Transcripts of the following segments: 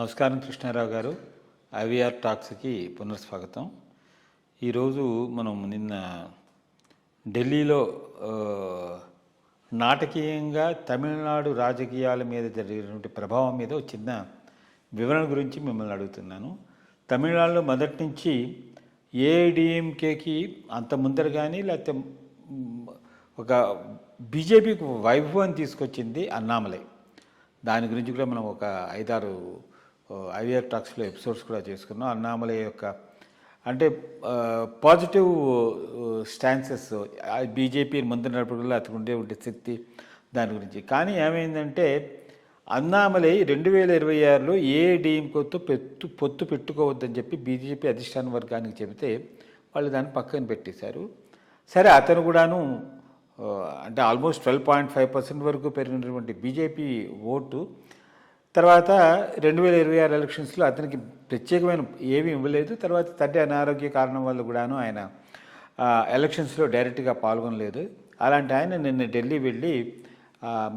నమస్కారం కృష్ణారావు గారు. ఐవీఆర్ టాక్స్కి పునఃస్వాగతం. ఈరోజు మనం నిన్న ఢిల్లీలో నాటకీయంగా తమిళనాడు రాజకీయాల మీద జరిగినటువంటి ప్రభావం మీద ఒక చిన్న వివరణ గురించి మిమ్మల్ని అడుగుతున్నాను. తమిళనాడులో మొదటి నుంచి ఏఐడిఎంకేకి అంత ముందర కానీ లేకపోతే ఒక బీజేపీకి వైభవం తీసుకొచ్చింది అన్నామలై. దాని గురించి కూడా మనం ఒక 5-6 ఐవీఆర్ టాక్స్లో ఎపిసోడ్స్ కూడా చేసుకున్నాం. అన్నామలై యొక్క అంటే పాజిటివ్ స్టాన్సెస్ బీజేపీ ముందు నడపడంలో అతను ఉండే శక్తి దాని గురించి. కానీ ఏమైందంటే అన్నామలై 2026లో ఏఐడిఎంకేతో పొత్తు పెట్టుకోవద్దని చెప్పి బీజేపీ అధిష్టాన వర్గానికి చెబితే వాళ్ళు దాన్ని పక్కన పెట్టేశారు. సరే, అతను కూడాను అంటే ఆల్మోస్ట్ 12.5% వరకు పెరిగినటువంటి బీజేపీ ఓటు తర్వాత 2026 ఎలక్షన్స్లో అతనికి ప్రత్యేకమైన ఏమీ ఇవ్వలేదు. తర్వాత తండ్రి అనారోగ్య కారణం వల్ల కూడాను ఆయన ఎలక్షన్స్లో డైరెక్ట్గా పాల్గొనలేదు. అలాంటి ఆయన నిన్న ఢిల్లీ వెళ్ళి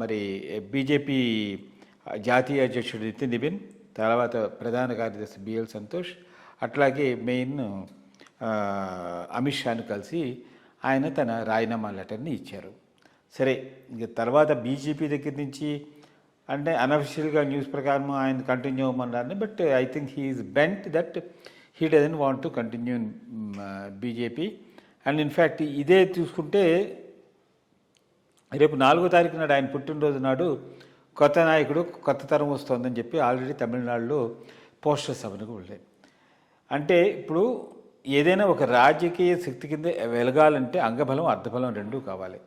మరి బీజేపీ జాతీయ అధ్యక్షుడు నితిన్ నిబిన్, తర్వాత ప్రధాన కార్యదర్శి బిఎల్ సంతోష్, అట్లాగే మెయిన్ అమిత్ షాను కలిసి ఆయన తన రాజీనామా లెటర్ని ఇచ్చారు. సరే, ఇక తర్వాత బీజేపీ దగ్గర నుంచి అంటే అనఫిషియల్గా న్యూస్ ప్రకారం ఆయన కంటిన్యూ అవ్వమన్నారని. But I think he is bent that he doesn't want to continue in BJP. And in fact ఇదే చూసుకుంటే రేపు 4వ తారీఖు నాడు ఆయన పుట్టినరోజు నాడు కొత్త నాయకుడు కొత్త తరం వస్తుందని చెప్పి ఆల్రెడీ తమిళనాడులో పోస్టర్ సభకు వెళ్ళాయి. అంటే ఇప్పుడు ఏదైనా ఒక రాజకీయ శక్తి కింద వెలగాలంటే అంగబలం అర్ధబలం రెండూ కావాలి.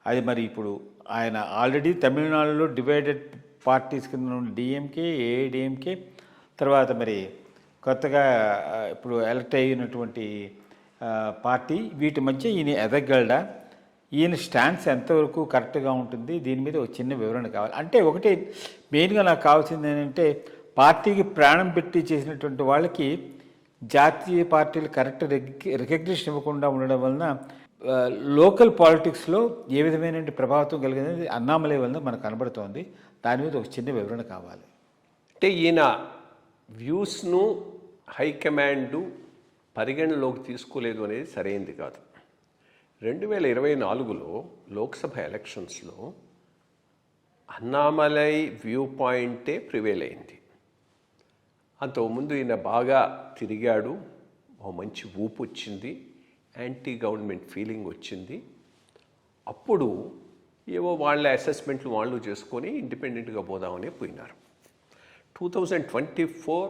అది మరి ఇప్పుడు ఆయన ఆల్రెడీ తమిళనాడులో డివైడెడ్ పార్టీస్ కింద డిఎంకే, ఏఐడిఎంకే, తర్వాత మరి కొత్తగా ఇప్పుడు ఎలక్ట్ అయినటువంటి పార్టీ, వీటి మధ్య ఈయన ఎదగలడా, ఈయన స్టాన్స్ ఎంతవరకు కరెక్ట్గా ఉంటుంది, దీని మీద ఒక చిన్న వివరణ కావాలి. అంటే ఒకటి మెయిన్గా నాకు కావాల్సింది ఏంటంటే పార్టీకి ప్రాణం పెట్టి చేసినటువంటి వాళ్ళకి జాతీయ పార్టీలు కరెక్ట్ రికగ్నిషన్ ఇవ్వకుండా ఉండడం వలన లోకల్ పాలిటిక్స్లో ఏ విధమైన ప్రభావితం కలిగింది అన్నామలై వలన మనకు కనబడుతోంది. దాని మీద ఒక చిన్న వివరణ కావాలి. అంటే ఈయన వ్యూస్ను హైకమాండు పరిగణలోకి తీసుకోలేదు అనేది సరైనది కాదు. 2024లో లోక్సభ ఎలక్షన్స్లో అన్నామలై వ్యూ పాయింటే ప్రివేల్ అయింది. అంతకుముందు ఈయన బాగా తిరిగాడు, ఓ మంచి ఊపు వచ్చింది, యాంటీ గవర్నమెంట్ ఫీలింగ్ వచ్చింది. అప్పుడు ఏవో వాళ్ళ అసెస్మెంట్లు వాళ్ళు చేసుకొని ఇండిపెండెంట్గా పోదామని పోయినారు. 2024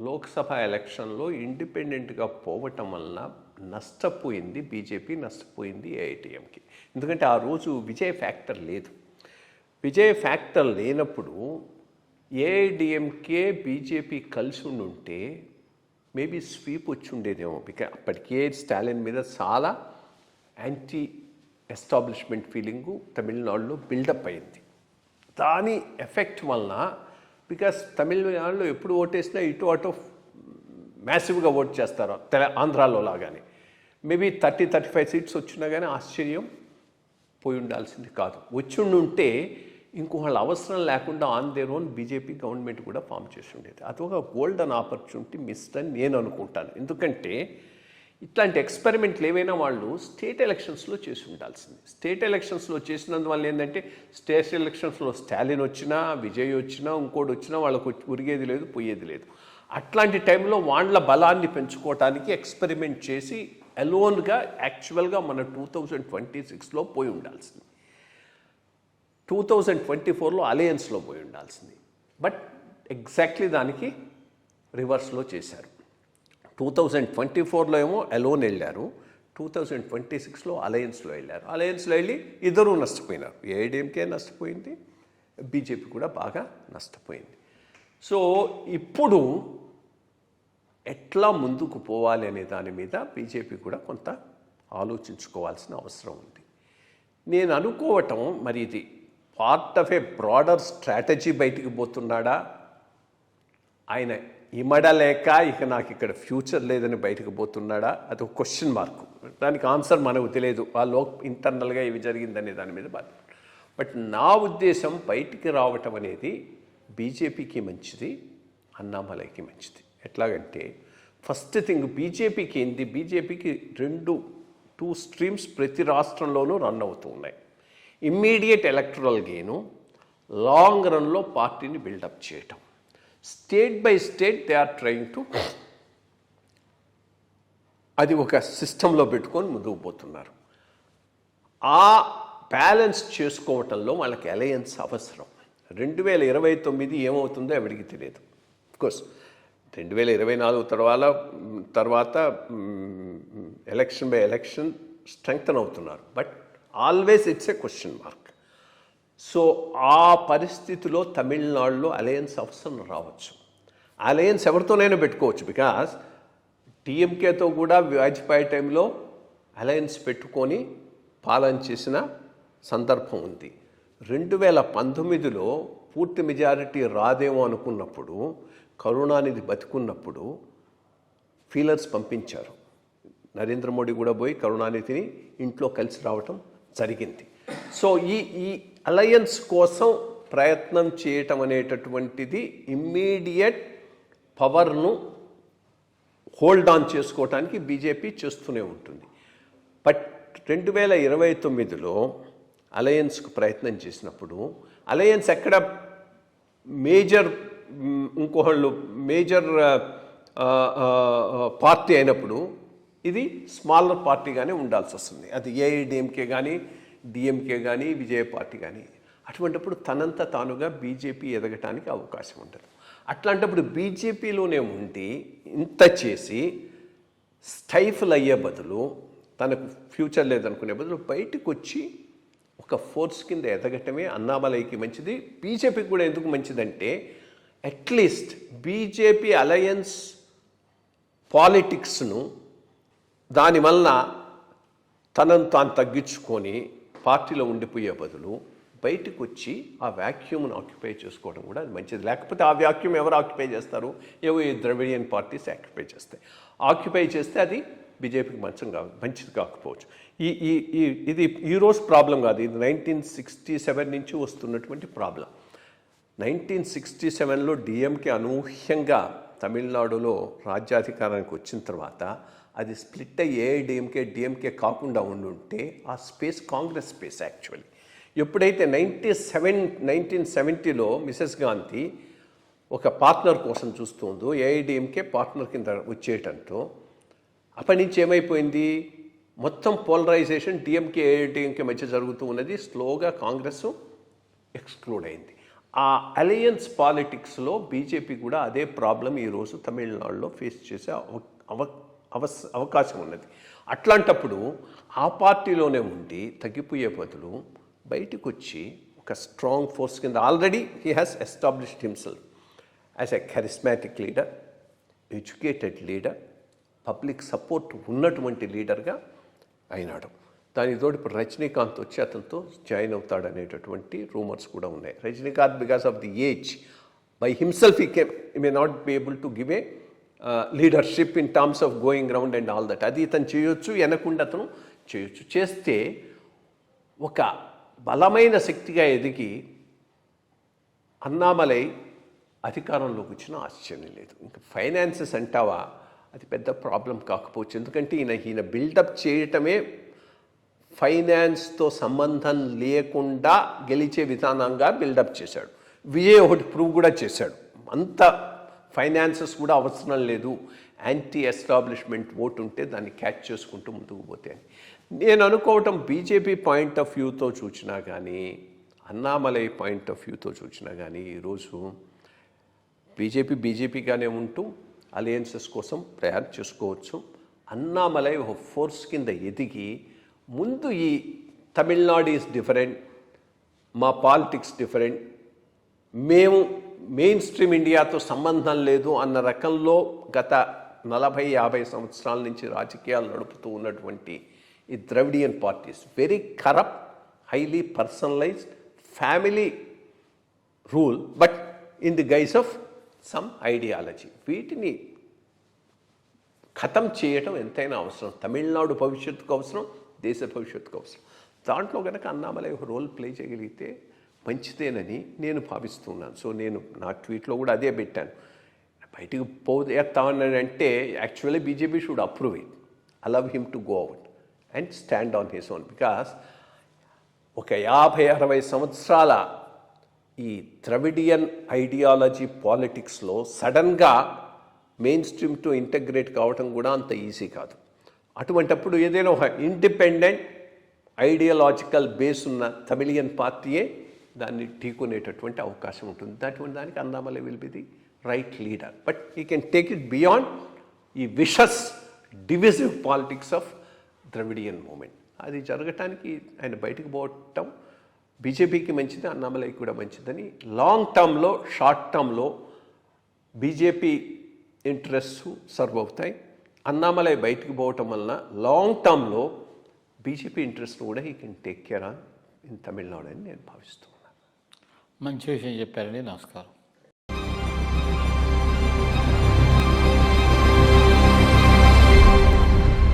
లోక్సభ ఎలక్షన్లో ఇండిపెండెంట్గా పోవటం వలన నష్టపోయింది బీజేపీ, నష్టపోయింది ఏఐడిఎంకే. ఎందుకంటే ఆ రోజు విజయ ఫ్యాక్టర్ లేదు. విజయ ఫ్యాక్టర్ లేనప్పుడు ఏఐడిఎంకే బీజేపీ కలిసి ఉంటే మేబీ స్వీప్ వచ్చి ఉండేదేమో. బికాజ్ అప్పటికే స్టాలిన్ మీద చాలా యాంటీ ఎస్టాబ్లిష్మెంట్ ఫీలింగు తమిళనాడులో బిల్డప్ అయింది. దాని ఎఫెక్ట్ వలన బికాస్ తమిళనాడులో ఎప్పుడు ఓటేసినా ఇటు అటు మ్యాసివ్గా ఓట్ చేస్తారు ఆంధ్రాలో లాగానే. మేబీ 30-35 సీట్స్ వచ్చినా కానీ ఆశ్చర్యం పోయి ఉండాల్సింది కాదు. వచ్చి ఉంటే ఇంకో వాళ్ళ అవసరం లేకుండా on their own BJP government కూడా ఫామ్ చేసి ఉండేది. అది ఒక గోల్డెన్ ఆపర్చునిటీ మిస్ అని నేను అనుకుంటాను. ఎందుకంటే ఇట్లాంటి ఎక్స్పెరిమెంట్లు ఏవైనా వాళ్ళు స్టేట్ ఎలక్షన్స్లో చేసి ఉండాల్సింది. స్టేట్ ఎలక్షన్స్లో చేసినందువల్ల ఏంటంటే స్టేట్ ఎలక్షన్స్లో స్టాలిన్ వచ్చినా, విజయ్ వచ్చినా, ఇంకోటి వచ్చినా వాళ్ళకు ఉరిగేది లేదు, పోయేది లేదు. అట్లాంటి టైంలో వాళ్ళ బలాన్ని పెంచుకోవటానికి ఎక్స్పెరిమెంట్ చేసి అలోన్గా యాక్చువల్గా మన 2026లో పోయి ఉండాల్సింది. 2024లో అలయన్స్లో పోయి ఉండాల్సింది. బట్ ఎగ్జాక్ట్లీ దానికి రివర్స్లో చేశారు. 2024లో ఏమో అలోన్ వెళ్ళారు, 2026లో అలయన్స్లో వెళ్ళారు. అలయన్స్లో వెళ్ళి ఇద్దరూ నష్టపోయినారు. ఏఐడిఎంకే నష్టపోయింది, బీజేపీ కూడా బాగా నష్టపోయింది. సో ఇప్పుడు ఎట్లా ముందుకు పోవాలి అనే దాని మీద బీజేపీ కూడా కొంత ఆలోచించుకోవాల్సిన అవసరం ఉంది. నేను అనుకోవటం మరి ఇది part of A broader strategy బయటికి పోతున్నాడా, ఆయన ఇమడలేక ఇక నాకు ఇక్కడ ఫ్యూచర్ లేదని బయటకు పోతున్నాడా, అది ఒక క్వశ్చన్ మార్క్. దానికి ఆన్సర్ మనకు తెలియదు, వాళ్ళు ఇంటర్నల్గా ఇవి జరిగిందనే దాని మీద బాధ. బట్ నా ఉద్దేశం బయటికి రావటం అనేది బీజేపీకి మంచిది, అన్నామలైకి మంచిది. ఎట్లాగంటే ఫస్ట్ థింగ్ బీజేపీకి ఏంది, బీజేపీకి టూ స్ట్రీమ్స్ ప్రతి రాష్ట్రంలోనూ రన్ అవుతూ ఉన్నాయి. ఇమ్మీడియట్ ఎలక్టరల్ గెయిను, లాంగ్ రన్లో పార్టీని బిల్డప్ చేయటం. State by state they are trying to అది ఒక సిస్టంలో పెట్టుకొని ముందుకు పోతున్నారు. ఆ బ్యాలెన్స్ చేసుకోవటంలో వాళ్ళకి అలయన్స్ అవసరం. 2029 ఏమవుతుందో ఎవరికి తెలియదు. కోర్స్ 2024 తర్వాత ఎలక్షన్ బై ఎలక్షన్ స్ట్రెంగ్తన్ అవుతున్నారు, but always it's a question mark. So ఆ పరిస్థితిలో తమిళనాడులో అలయన్స్ అవసరం రావచ్చు. అలయన్స్ ఎవరితోనైనా పెట్టుకోవచ్చు, బికాస్ టీఎంకేతో కూడా వాజ్పేయి టైంలో అలయన్స్ పెట్టుకొని పాలన చేసిన సందర్భం ఉంది. 2019లో పూర్తి మెజారిటీ రాదేమో అనుకున్నప్పుడు, కరుణానిధి బతికున్నప్పుడు ఫీలర్స్ పంపించారు. నరేంద్ర మోడీ కూడా పోయి కరుణానిధిని ఇంట్లో కలిసి రావటం జరిగింది. సో ఈ అలయన్స్ కోసం ప్రయత్నం చేయటం అనేటటువంటిది ఇమ్మీడియట్ పవర్ను హోల్డ్ ఆన్ చేసుకోవటానికి బీజేపీ చేస్తూనే ఉంటుంది. బట్ 2029లో అలయన్స్కు ప్రయత్నం చేసినప్పుడు అలయన్స్ ఎక్కడ మేజర్ పార్టీ అయినప్పుడు ఇది స్మాలర్ పార్టీగానే ఉండాల్సి వస్తుంది. అది ఏఐడిఎంకే కానీ, డిఎంకే కానీ, విజయ పార్టీ కానీ. అటువంటిప్పుడు తనంత తానుగా బీజేపీ ఎదగటానికి అవకాశం ఉండదు. అట్లాంటప్పుడు బీజేపీలోనే ఉండి ఇంత చేసి స్టైఫల్ అయ్యే బదులు, తనకు ఫ్యూచర్ లేదనుకునే బదులు బయటకు వచ్చి ఒక ఫోర్స్ కింద ఎదగటమే అన్నామలైకి మంచిది. బీజేపీకి కూడా ఎందుకు మంచిదంటే, అట్లీస్ట్ బీజేపీ అలయన్స్ పాలిటిక్స్ను దానివల్ల తనను తాను తగ్గించుకొని పార్టీలో ఉండిపోయే బదులు బయటకు వచ్చి ఆ వ్యాక్యూమ్ను ఆక్యుపై చేసుకోవడం కూడా అది మంచిది. లేకపోతే ఆ వ్యాక్యూమ్ ఎవరు ఆక్యుపై చేస్తారు? ఈ ద్రవిడియన్ పార్టీస్ ఆక్యుపై చేస్తాయి. ఆక్యుపై చేస్తే అది బీజేపీకి మంచిది కాకపోవచ్చు. ఇది ఈరోజు ప్రాబ్లం కాదు, ఇది 1967 నుంచి వస్తున్నటువంటి ప్రాబ్లం. 1967లో డిఎంకే అనూహ్యంగా తమిళనాడులో రాజ్యాధికారానికి వచ్చిన తర్వాత అది స్ప్లిట్ అయ్యి ఏఐడిఎంకే డిఎంకే కాకుండా ఉండుంటే ఆ స్పేస్ కాంగ్రెస్ స్పేస్ యాక్చువల్లీ. ఎప్పుడైతే 1970లో మిసెస్ గాంధీ ఒక పార్ట్నర్ కోసం చూస్తుందో, ఏఐడిఎంకే పార్ట్నర్ కింద వచ్చేయటంతో అప్పటి నుంచి ఏమైపోయింది, మొత్తం పోలరైజేషన్ డిఎంకే ఏఐడిఎంకే మధ్య జరుగుతూ ఉన్నది. స్లోగా కాంగ్రెస్ ఎక్స్క్లూడ్ అయింది. ఆ అలయన్స్ పాలిటిక్స్లో బీజేపీ కూడా అదే ప్రాబ్లం ఈరోజు తమిళనాడులో ఫేస్ చేసే అవకాశం ఉన్నది. అట్లాంటప్పుడు ఆ పార్టీలోనే ఉండి తగ్గిపోయే బదులు బయటకు వచ్చి ఒక స్ట్రాంగ్ ఫోర్స్ కింద, already he has established himself as a charismatic leader, educated leader, public support ఉన్నటువంటి లీడర్గా అయినాడు. దానితోటి ఇప్పుడు రజనీకాంత్ వచ్చి అతనితో జాయిన్ అవుతాడనేటటువంటి రూమర్స్ కూడా ఉన్నాయి. Rajinikanth because of the age by himself he may not be able to give a leadership in terms of going round and all that. అది ఇతను చేయొచ్చు, వెనకుండా అతను చేయొచ్చు. చేస్తే ఒక బలమైన శక్తిగా ఎదిగి అన్నామలై అధికారంలోకి వచ్చిన ఆశ్చర్యం లేదు. ఇంకా ఫైనాన్సెస్ అంటావా, అది పెద్ద ప్రాబ్లం కాకపోవచ్చు. ఎందుకంటే ఈయన బిల్డప్ చేయటమే ఫైనాన్స్తో సంబంధం లేకుండా గెలిచే విధానంగా బిల్డప్ చేశాడు. విజయ్ ఒకటి ప్రూవ్ కూడా చేశాడు, అంత ఫైనాన్సెస్ కూడా అవసరం లేదు, యాంటీ ఎస్టాబ్లిష్మెంట్ ఓటు ఉంటే దాన్ని క్యాచ్ చేసుకుంటూ ముందుకు పోతే అని నేను అనుకోవటం. బీజేపీ పాయింట్ ఆఫ్ వ్యూతో చూసినా కానీ, అన్నామలై పాయింట్ ఆఫ్ వ్యూతో చూసినా కానీ, ఈరోజు బీజేపీగానే ఉంటూ అలయన్సెస్ కోసం ప్రయాణం చేసుకోవచ్చు. అన్నామలై ఒక ఫోర్స్ కింద ఎదిగి ముందు ఈ తమిళనాడు ఈజ్ డిఫరెంట్, మా పాలిటిక్స్ డిఫరెంట్, మేము మెయిన్ స్ట్రీమ్ ఇండియాతో సంబంధం లేదు అన్న రకంలో గత 40-50 సంవత్సరాల నుంచి రాజకీయాలు నడుపుతూ ఉన్నటువంటి ఈ Dravidian parties, very corrupt, highly personalised, family rule, but in the guise of some ideology. వీటిని ఖతం చేయటం ఎంతైనా అవసరం. తమిళనాడు భవిష్యత్తుకు అవసరం, దేశ భవిష్యత్తుకు అవసరం. దాంట్లో కనుక అన్నామలై ఒక రోల్ ప్లే చేయగలిగితే మంచిదేనని నేను భావిస్తున్నాను. సో నేను నా ట్వీట్లో కూడా అదే పెట్టాను. బయటికి పోతామని అంటే actually BJP should approve it, allow him to go out and stand on his own. Because ఒక 50-60 సంవత్సరాల ఈ ద్రవిడియన్ ఐడియాలజీ పాలిటిక్స్లో సడన్గా మెయిన్ స్ట్రీమ్తో ఇంటగ్రేట్ కావటం కూడా అంత ఈజీ కాదు. అటువంటప్పుడు ఏదైనా ఒక ఇండిపెండెంట్ ఐడియాలజికల్ బేస్ ఉన్న తమిళియన్ పార్టీయే దాన్ని ఢీకొనేటటువంటి అవకాశం ఉంటుంది. అటువంటి దానికి Annamalai will be the right leader. But he can take it beyond ఈ vicious divisive politics of Dravidian movement. అది జరగటానికి ఆయన బయటకు పోవటం బీజేపీకి మంచిది, అన్నామలైకి కూడా మంచిదని. లాంగ్ టర్మ్లో, షార్ట్ టర్మ్లో బీజేపీ ఇంట్రెస్ట్ సర్వ్ అవుతాయి. అన్నామలై బయటకు పోవటం వలన లాంగ్ టర్మ్లో బీజేపీ ఇంట్రెస్ట్ కూడా he can take care on in Tamil Nadu అని నేను భావిస్తున్నాను. మంచి విషయం చెప్పారండి. నమస్కారం.